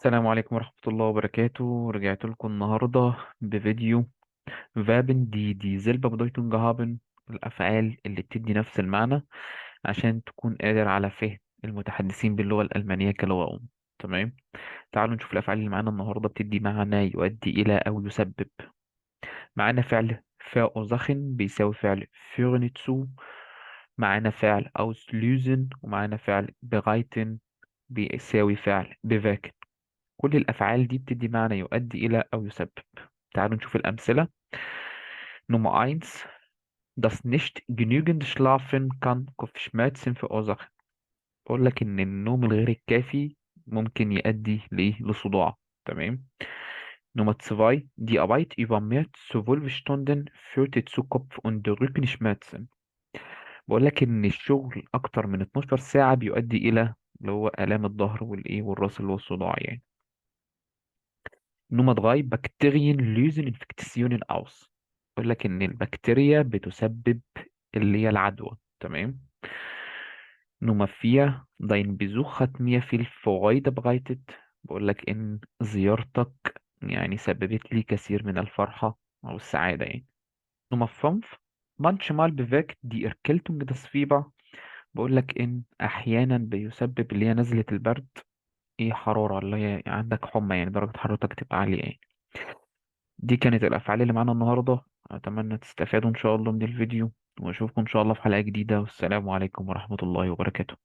السلام عليكم ورحمة الله وبركاته. رجعت لكم النهاردة بفيديو فابن دي زيلبا بدايتون جهابن، الأفعال اللي بتدي نفس المعنى عشان تكون قادر على فهم المتحدثين باللغة الألمانية كلغة أم. تمام. تعالوا نشوف الأفعال اللي معانا النهاردة بتدي معنى يؤدي إلى أو يسبب. معانا فعل verursachen بيساوي فعل führen zu. معانا فعل auslösen ومعانا فعل bereiten بيساوي فعل bewirken. كل الأفعال دي بتدي معنى يؤدي إلى أو يسبب. تعالوا نشوف الأمثلة. Nummer eins: Das nicht genügend Schlafen kann Kopfschmerzen verursachen. بقول لك إن النوم الغير الكافي ممكن يؤدي لصداع. تمام. Nummer zwei: Die Arbeit über mehr zu 12 Stunden führte zu Kopf- und Rückenschmerzen. بقول لك إن الشغل أكتر من 12 ساعة بيؤدي إلى اللي هو آلام الظهر والإيه والرأس اللي هو الصداع يعني. Nummer drei: Bakterien lösen Infektionen aus. بيقول لك إن البكتيريا بتسبب اللي هي العدوى. تمام. Nummer vier: Dein Besuch hat mir viel Freude bereitet. بقول لك إن زيارتك يعني سببت لي كثير من الفرحة أو السعادة يعني. Nummer fünf: Manchmal bewirkt die Erkältung das Fieber. بقول لك إن أحيانا بيسبب اللي هي نزلة البرد إيه حرارة اللي هي عندك حمى يعني درجة حرارتك تبقى عالية يعني. دي كانت الأفعال اللي معانا النهاردة. أتمنى تستفادوا إن شاء الله من الفيديو، وأشوفكم إن شاء الله في حلقة جديدة، والسلام عليكم ورحمة الله وبركاته.